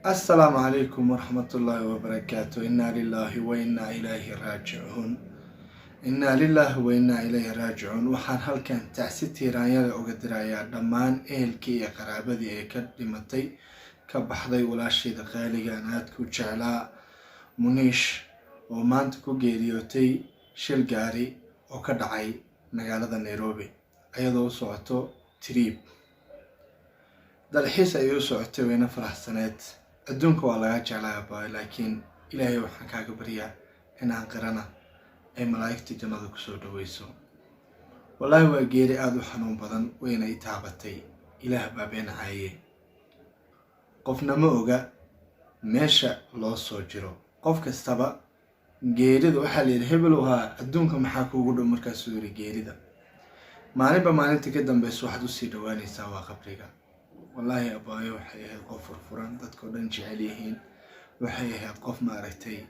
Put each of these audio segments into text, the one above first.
السلام عليكم ورحمة الله وبركاته. إنا لله وإنا إليه راجعون. إنا لله وإنا إليه راجعون. waxaan halkan tacsi tiiraanyada uga dirayaa dhammaan ehelkii iyo qaraabadii ay ka dhimatay ka baxday walaashayda qaaliga aan aad ku jeclaa Muniish oo maanta ku geeriyootay shil gaari oo ka dhacay magaalada Nairobi ayadoo u socoto trip dalxiis ay u socotay wayna faraxsaneed. adduunka waa laga jeclaa laakiin ilaahay waxaan kaaga baryaa inaan qirana ay malaa'igta jannada ku soo dhaweyso. wallahi waa geeri aad u xanuun badan wayna i taabatay. ilaah baa been caaye. qofna ma oga meesha loo soo jiro. qof kastaba geerida waxaa la yidhi hebel waa adduunka maxaa kuugu dhow markaasuu yidhi geerida. maalinba maalinta ka dambeysa waxaad usii dhawaanaysaa waa qabriga. والله أبايو وحيه قفر فران دتكو دن جعليهين وحيه قف ما رتي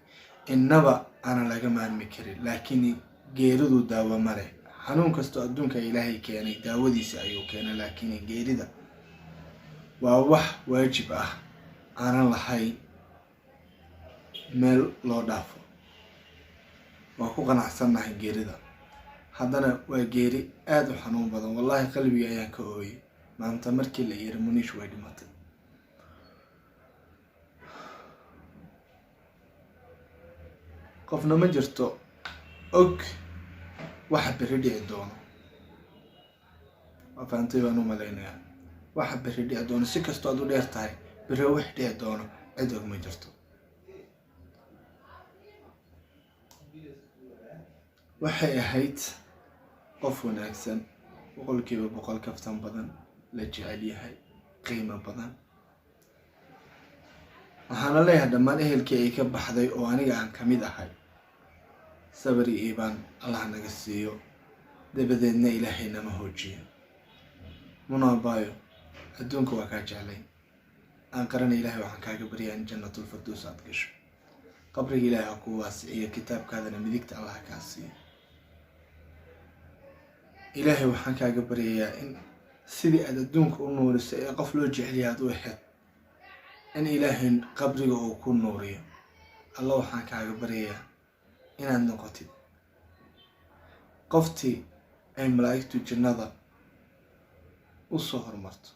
النبأ أنا لجمع مكري لكني جيردو داوا مره حنون كستو أدونك إلهي كياني داودي سأيو كان لكني جيردا ووح واجب أنا لحي مل لا دافو وأكو قناعسنا هي جيردا هذانا وجيري آدو حنون بدن والله قلبي أياك أوي maanta markii la yiri Muniish way dhimatay. qofna ma jirto og waxa bari dhici doono. afaantay baan u maleynayaa waxa bari dhici doono si kastoo aad u dheer tahay bari wax dhici doono cid og ma jirto. waxay ahayd qof wanaagsan boqolkiiba boqol kaftan badan la jecel yahay qiimo badan. waxaan leeyahay dhammaan ehelkii ay ka baxday oo aniga aan ka mid ahay sabir iyo iibaan Allah naga siiyo dabadeedna ilaahay nama hoojiyo. munaabayo adduunka waa kaa jeclay aan qarana ilaahay waxaan kaaga baryaa in jannatul firdaws aad gasho. qabriga ilaahay ha ku waasiciyo kitaabkaadana midigta Allah kaa siiyo. ilaahay waxaan kaaga baryayaa in sidii aad adduunka u nuurisay ee qof loo jecel yahay aad u ahayd in ilaahay qabriga uu ku nuuriyo. alla waxaan kaaga baryayaa inaad noqotid qoftii ay malaa'igtu jannada u soo hormarto.